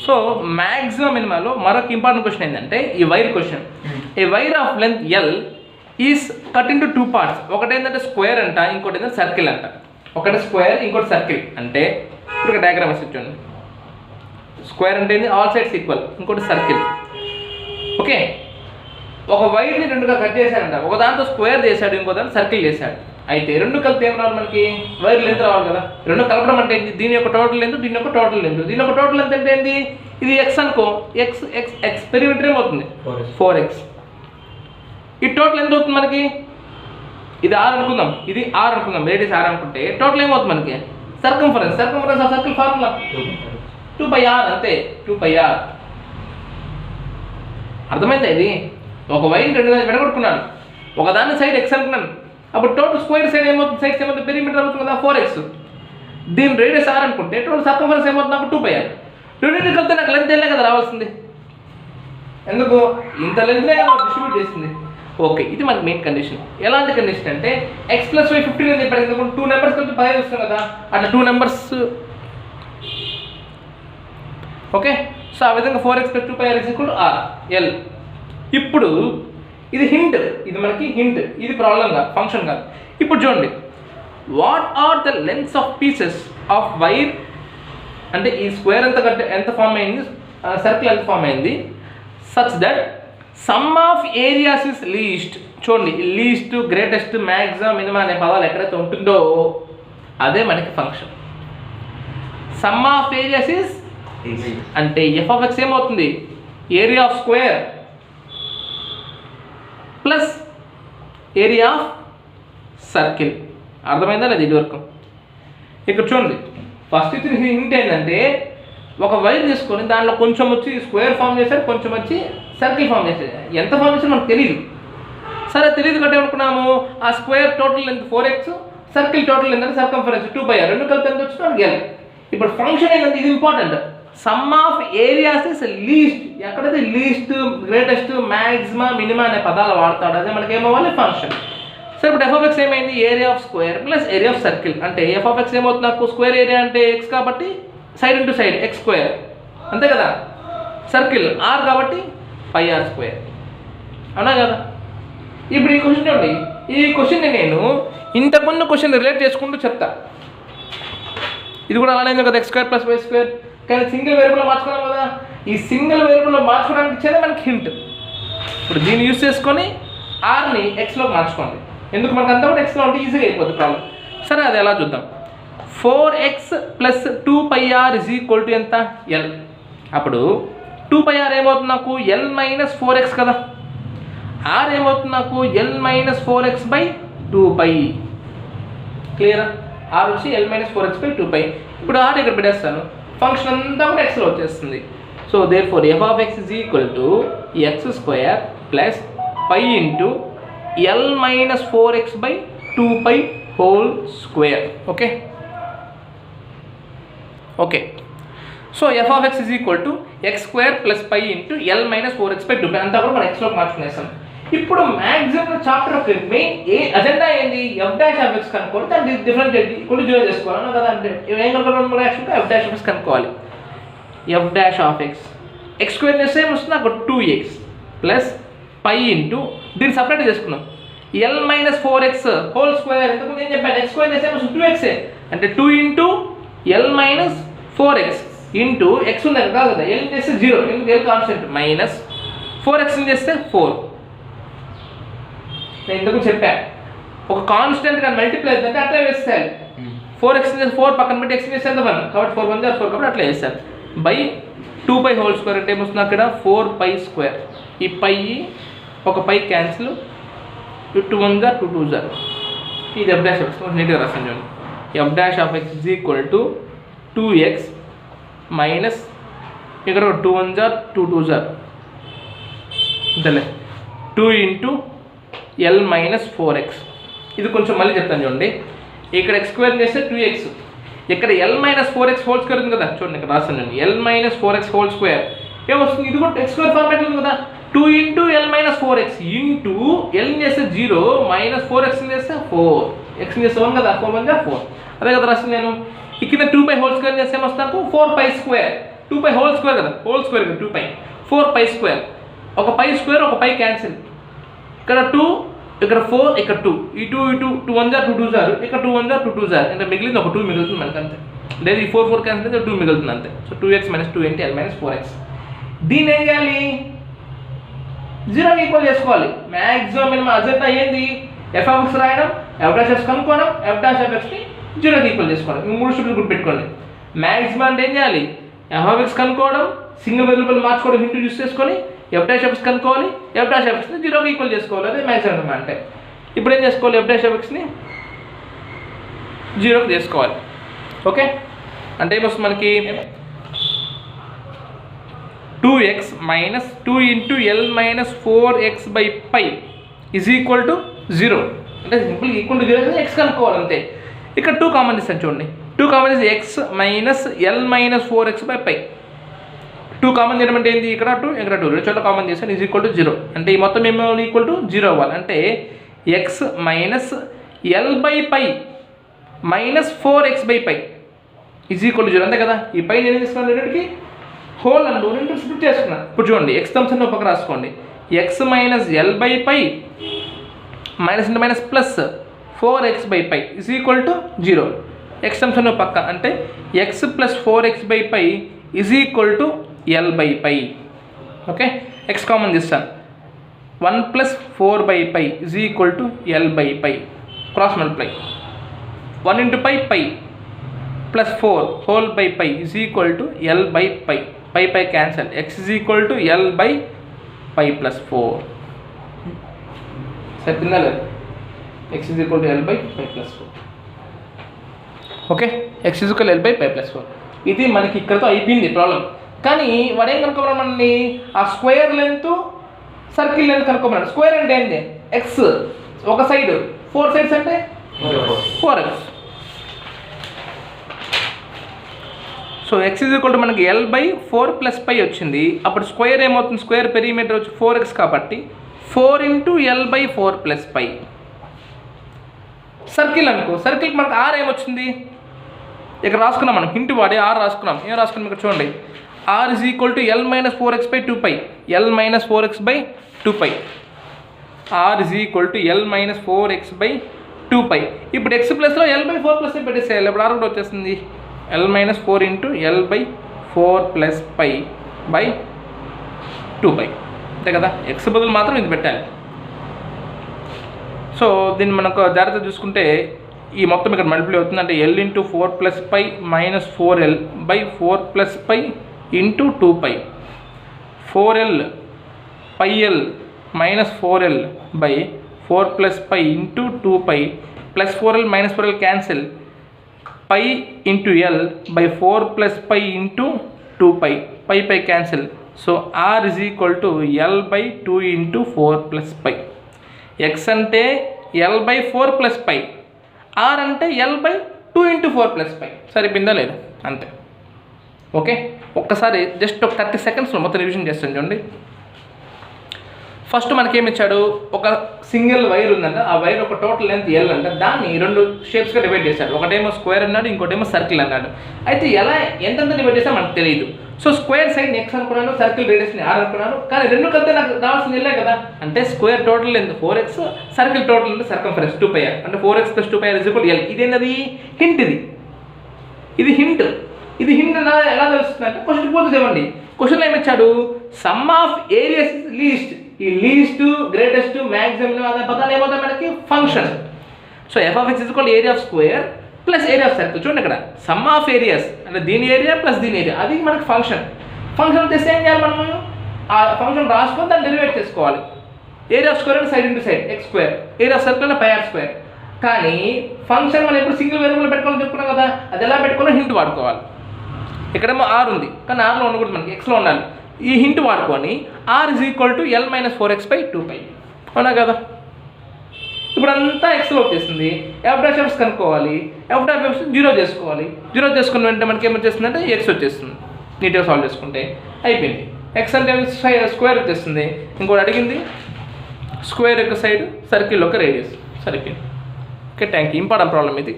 So maximum మినిమాలో మరొక important question ఏంటంటే ఈ wire question. A wire of length L is cut into 2 parts. ఒకటి ఏంటంటే స్క్వేర్ అంట, ఇంకోటి ఏంటంటే సర్కిల్ అంట. ఒకటి స్క్వేర్, ఇంకోటి సర్కిల్. అంటే ఇప్పుడు డయాగ్రామ్ వేసి చూడండి. స్క్వేర్ అంటే ఏంది, ఆల్ సైడ్స్ ఈక్వల్. ఇంకోటి సర్కిల్. ఓకే, ఒక వైర్ని రెండుగా కట్ చేశాడంట. ఒక దాంతో స్క్వేర్ చేశాడు, ఇంకో దాంట్లో సర్కిల్ చేశాడు. అయితే రెండు కలిపి ఏం రావాలి మనకి, వైర్ లెంత్ రావాలి కదా. రెండు కలపడం అంటే ఏంటి, దీని యొక్క టోటల్ లెంత్, దీని యొక్క టోటల్ లెంత్. దీని యొక్క టోటల్ లెంత్ అంటే ఏంటి, ఇది ఎక్స్ అనుకో, ఎక్స్ ఎక్స్ ఎక్స్ పెరిమీటర్ ఏమవుతుంది 4x. ఈ టోటల్ ఎంత అవుతుంది మనకి, ఇది ఆర్ అనుకుందాం, ఇది ఆర్ అనుకుందాం, రేడియస్ ఆర్ అనుకుంటే టోటల్ ఏమవుతుంది మనకి circumference. Circumference of circle formula 2πr, అంతే 2πr. అర్థమైందా? ఇది ఒక వైర్ రెండు విడగొట్టుకున్నాను, ఒకదాన్ని సైడ్ ఎక్స్ అనుకున్నాను. అప్పుడు టోటల్ స్క్వేర్ సైడ్ ఏమవుతుంది, సైడ్స్ ఏమవుతుంది, పెరిమీటర్ అవుతుంది కదా 4x. దీని రేడియస్ ఆర్ అనుకుంటే టోటల్ సర్కంఫరెన్స్ ఏమవుతుంది నాకు 2πr. రెండింటికి కలిపితే నాకు లెంత్ వెళ్ళే కదా రావాల్సింది. ఎందుకు ఇంత లెంత్నే కదా డిస్ట్రిబ్యూట్ చేసింది. ఓకే, ఇది మనకి మెయిన్ కండిషన్. ఎలాంటి కండిషన్ అంటే x + y 15 అని చెప్పారు. ఎందుకు 2 నెంబర్స్ కలిపి 15 వస్తుంది కదా, అట్లా 2 నెంబర్స్. ఓకే, సో ఆ విధంగా 4x + 2πr = r l. ఇప్పుడు ఇది హింట్, ఇది మనకి హింట్, ఇది ప్రాబ్లం కాదు, ఫంక్షన్ కాదు. ఇప్పుడు చూడండి, what are the lengths of pieces of wire. అంటే ఈ స్క్వేర్ ఎంత ఫామ్ అయింది, సర్కిల్ ఎంత ఫామ్ అయింది, such that some of areas is least. చూడండి, లీస్ట్, గ్రేటెస్ట్, మ్యాక్సిమం, మినిమం అనే పదాలు ఎక్కడైతే ఉంటుందో అదే మనకి function. Some of areas is అంటే f(x) ఏమవుతుంది, area of square plus area of circle. అర్థమైందా లేదు ఇది వరకు? ఇక్కడ చూడండి, ఫస్ట్ ఇచ్చిన హింట్ ఏంటంటే ఒక వైర్ తీసుకొని దాంట్లో కొంచెం వచ్చి స్క్వేర్ ఫామ్ చేశారు, కొంచెం వచ్చి సర్కిల్ ఫామ్ చేశారు. ఎంత ఫామ్ చేశారు మనకు తెలియదు. సరే తెలియదు కంటే అనుకున్నాము, ఆ square total length 4x, circle total length అంటే సర్కంఫరెన్స్ 2πr. రెండు కలిపి ఎంత వచ్చినా గెల్. ఇప్పుడు ఫంక్షన్ ఏంటంటే ఇది important, some of areas is least. ఎక్కడైతే లీస్ట్, గ్రేటెస్ట్, మ్యాక్సిమం, మినిమం అనే పదాలు వాడతాడు అదే మనకి ఏమవ్వాలి ఫంక్షన్. సో ఇప్పుడు f(x) ఏమైంది, area of square plus area of circle. అంటే f(x) ఏమవుతుంది నాకు, స్క్వేర్ ఏరియా అంటే x కాబట్టి సైడ్ ఇంటూ సైడ్ x², అంతే కదా. సర్కిల్ r కాబట్టి πr², అవునా కదా. ఇప్పుడు ఈ క్వశ్చన్ చూడండి, ఈ క్వశ్చన్ని నేను ఇంతకుముందు క్వశ్చన్ రిలేట్ చేసుకుంటూ చెప్తా. ఇది కూడా అలానే కదా, x² + y². కానీ సింగిల్ వేరియబుల్లో మార్చుకున్నాం కదా, ఈ సింగిల్ వేరియబుల్లో మార్చుకోవడానికి ఇచ్చేదే మనకి హింట్. ఇప్పుడు దీన్ని యూజ్ చేసుకొని ఆర్ని ఎక్స్లో మార్చుకోండి. ఎందుకు మనకు అంతా కూడా ఎక్స్లో ఉంటే ఈజీగా అయిపోతుంది ప్రాబ్లం. సరే అది ఎలా చూద్దాం. 4x + 2πr = ఎంత, l. అప్పుడు 2πr ఏమవుతుంది నాకు, l - 4x కదా. r ఏమవుతుంది నాకు, l - 4x/2π. క్లియరా? r వచ్చి l - 4x/2π. ఇప్పుడు r ఇక్కడ పెట్టేస్తాను, ఫంక్షన్ అంతా కూడా ఎక్స్లో వచ్చేస్తుంది. So therefore f(x) = x² + π × l - 4x/2π whole. Okay okay, so f(x) = x² + π × l - 4x/2π అంతా కూడా మనం ఎక్స్లోకి మార్చుకునేస్తాం. ఇప్పుడు మ్యాక్సిమం చాప్టర్ యొక్క మెయిన్ అజెండా ఏంది, f'(x) కనుక్కోవాలి. దాన్ని డిఫరెంట్ కొన్ని జీరో చేసుకోవాలి కదా. అంటే ఏం కనుక్కోవాలి మనం, యాక్చువల్గా f'(x) కనుక్కోవాలి. f'(x) x² చేస్తే ఏమొస్తుంది నాకు 2x + π × దీన్ని సపరేట్ చేసుకున్నాం l - 4x హోల్². ఎంతకుముందు ఏం చెప్పాను, x² చేస్తే ఏమొస్తుంది 2x, అంటే 2 × l - 4x ఇంటూ x ఉంది కాదు కదా, l చేస్తే 0, ఎందుకు l కాన్స్టెంట్, మైనస్ 4x చేస్తే 4. నేను ఇంతకు చెప్పాను, ఒక కాన్స్టెంట్ కానీ మల్టిప్లై అవుతుందంటే అట్లా వేస్తాను. 4x చేస్తే 4 పక్కన పెట్టి x చేస్తే ఎంత 1 కాబట్టి 4 1 4 కాబట్టి అట్లా వేస్తాను. బై 2π హోల్² అంటే ఏమొస్తుంది అక్కడ 4π². ఈ పై ఒక పై క్యాన్సిల్, 2 1 2 2 0. ఇది f'(x) నీట్గా రాస్తాను చూడండి. f'(x) = 2x మైనస్ ఇక్కడ 2 1 2 2 0 అంతేలే, 2 × l - 4x. ఇది కొంచెం మళ్ళీ చెప్తాను చూడండి. ఇక్కడ x² చేస్తే 2x, ఇక్కడ l - 4x హోల్² ఉంది కదా, చూడండి ఇక్కడ రాస్తాను నేను, l - 4x హోల్² ఏమొస్తుంది, ఇది కూడా x² ఫార్మాట్ ఉంది కదా. 2 × l - 4x ఇంటూ l చేస్తే 0 మైనస్ 4x చేస్తే 4, x చేస్తే 1 కదా, 4 1 4. అదే కదా రాసింది నేను. ఇక్కడ 2π హోల్² చేస్తే ఏమొస్తాకు 4π². 2π హోల్ స్క్వేర్ కదా, హోల్ స్క్వేర్ కదా 2π, 4π స్క్వేర్, ఒక పై స్క్వేర్ ఒక పై క్యాన్సిల్, ఇక్కడ 2 ఇక్కడ 4 ఇక్కడ 2, ఈ 2 2 1 2 2 జారు, ఇక్కడ 2 1 2 2 జారు, ఇంకా మిగిలింది ఒక 2 మిగులుతుంది మనకి అంతే. లేదు ఈ 4 4 క్యాన్సిల్ అయితే 2 మిగులుతుంది అంతే. So 2x - 2 × l - 4x. దీన్ని ఏం చేయాలి, 0కి ఈక్వల్ చేసుకోవాలి. మ్యాక్సిమం మినిమం అజెండా ఏంది, f(x) రాయడం, f'(x) కనుక్కోవడం, f'(x)ని 0కి ఈక్వల్ చేసుకోవడం. ఈ 3 స్టెప్లు గుర్తుపెట్టుకోండి. మ్యాక్సిమం అంటే ఏం చేయాలి, f(x) కనుక్కోవడం, సింగిల్ వేరియబుల్ మార్చుకోవడం, హింట్ యూస్ చేసుకొని f'(x) కనుక్కోవాలి, f'(x)ని 0కి ఈక్వల్ చేసుకోవాలి. అదే మ్యాక్సిమం అంటే. ఇప్పుడు ఏం చేసుకోవాలి, f'(x)ని 0కి చేసుకోవాలి. ఓకే, అంటే ఏమొస్తుంది మనకి 2x - 2 × l - 4x/π = 0. అంటే సింపుల్ ఈక్వల్ టు 0 x కనుక్కోవాలి అంతే. ఇక్కడ 2 కామన్ తీస్తాను చూడండి, 2 కామన్ తీసి x - l - 4x/π. 2 కామన్ తీయడం అంటే ఏంటి, ఇక్కడ 2 ఇక్కడ 2 రెండు చోట్ల కామన్ చేస్తాను = 0. అంటే ఈ మొత్తం ఏమో = 0 అవ్వాలి. అంటే x - l/π - 4x/π = 0 అంతే కదా. ఈ పై నేను తీసుకున్నాను రెండింటికి హోల్ అండ్ రెండు స్ప్లిట్ చేసుకున్నాను. ఇప్పుడు చూడండి x టర్మ్స్ అన్ని పక్కన రాసుకోండి, x - l/π minus into minus plus 4x/π = 0. x terms అన్ని పక్క అంటే x + 4x/π = l/π. Okay, x common తీస్తాను, 1 + 4/π = l/π. Cross multiply 1 × π plus 4 whole by π = l/π. π cancel, x = l/π + 4. సరిపోయిందా లేదు, x = l/π + 4. Okay, x = l/π + 4. ఇది మనకి ఇక్కడతో అయిపోయింది ప్రాబ్లం. కానీ వాడు ఏం కనుక్కోమన్నాడు మనల్ని, ఆ స్క్వేర్ లెంత్ సర్కిల్ లెంత్ కనుక్కోమన్నాడు. స్క్వేర్ అంటే ఏంటి, x ఒక సైడ్, 4 సైడ్స్ అంటే 4x. సో x = మనకి l/4 + π వచ్చింది. అప్పుడు స్క్వేర్ ఏమవుతుంది, స్క్వేర్ పెరిమీటర్ వచ్చి 4x కాబట్టి 4 × l/4 + π. సర్కిల్ అనుకో, సర్కిల్కి మనకు r ఏమొచ్చింది, ఇక్కడ రాసుకున్నాం మనం, హింట్ వాడి r రాసుకున్నాం. ఏం రాసుకున్నాం ఇక్కడ చూడండి, r = l - 4x/2π, l - 4x/2π, r = l - 4x/2π. ఇప్పుడు x ప్లస్లో l/4 + పెట్టేసేయాలి. ఇప్పుడు r కూడా వచ్చేస్తుంది, l - 4 × l/4 + π / 2π. అంతే కదా, x బదులు మాత్రం ఇది పెట్టాలి. సో దీన్ని మనకు జాగ్రత్త చూసుకుంటే ఈ మొత్తం ఇక్కడ మల్టిప్లై అవుతుంది. అంటే l × 4 + π - 4l/4 + π × 2π, 4l πl - 4l/4 + π × 2π plus 4l - 4l cancel, π × l/4 + π × 2π, π cancel. So r = l/2 × 4 + π. x అంటే l/4 + π, r అంటే l/2 × 4 + π. సరిపోయిందా లేదు, అంతే. ఓకే, ఒక్కసారి జస్ట్ ఒక 30 సెకండ్స్లో మొత్తం రివిజన్ చేస్తాను చూడండి. ఫస్ట్ మనకేమి ఇచ్చాడు, ఒక సింగిల్ వైర్ ఉందంట, ఆ వైర్ ఒక టోటల్ లెంత్ l అంట, దాన్ని 2 షేప్స్గా డివైడ్ చేశాడు. ఒకటేమో స్క్వేర్ అన్నాడు, ఇంకోటేమో సర్కిల్ అన్నాడు. అయితే ఎలా ఎంతెంత డివైడ్ చేసా మనకు తెలియదు. సో స్క్వేర్ సైడ్ x అనుకున్నాను, సర్కిల్ రేడియస్ని r అనుకున్నాను. కానీ రెండు కలితే నాకు రావాల్సింది వెళ్ళే కదా. అంటే square total length 4x, circle total length circumference 2πr. అంటే 4x + 2πr = l. ఇదేంటది, హింట్. ఇది హింట్. ఇది హింట్ ఎలా తెలుస్తుంది అంటే క్వశ్చన్ పూర్తి చేయండి. క్వశ్చన్లో ఏమిచ్చాడు, సమ్ ఆఫ్ ఏరియాస్ లీస్ట్. ఈ లీస్ట్, గ్రేటెస్ట్, మ్యాక్సిమం అనే పదాలు ఏమవుతాయి మనకి, function. So f(x) = area of square plus area of circle. చూడండి ఇక్కడ సమ్ ఆఫ్ ఏరియాస్ అంటే దీని ఏరియా ప్లస్ దీని ఏరియా, అది మనకి ఫంక్షన్. ఫంక్షన్ తెస్తే ఏం చేయాలి, మనము ఆ ఫంక్షన్ రాసుకొని దాన్ని డెరివేట్ చేసుకోవాలి. ఏరియా ఆఫ్ స్క్వేర్ అంటే side into side x², area of circle అంటే πr². కానీ ఫంక్షన్ మనం ఎప్పుడు సింగిల్ వేరియబుల్ పెట్టుకోవాలని చెప్పుకున్నాం కదా, అది ఎలా పెట్టుకున్నా హింట్ వాడుకోవాలి. ఇక్కడేమో r ఉంది, కానీ rలో ఉండకూడదు, మనకి xలో ఉండాలి. ఈ హింట్ వాడుకొని r = l - 4x/2π. అవునా కదా. ఇప్పుడు అంతా ఎక్స్లో వచ్చేసింది. f'(x) కనుక్కోవాలి, f'(x) 0 చేసుకోవాలి. 0 చేసుకున్న వెంటనే మనకి ఏమొచ్చేస్తుంది అంటే x వచ్చేస్తుంది. నీట్గా సాల్వ్ చేసుకుంటే అయిపోయింది. x అంటే స్క్వేర్ వచ్చేస్తుంది. ఇంకోటి అడిగింది స్క్వేర్ యొక్క సైడ్, సర్కిల్ యొక్క రేడియస్. సరిపోయింది. Okay, thank you. Important problem ఇది.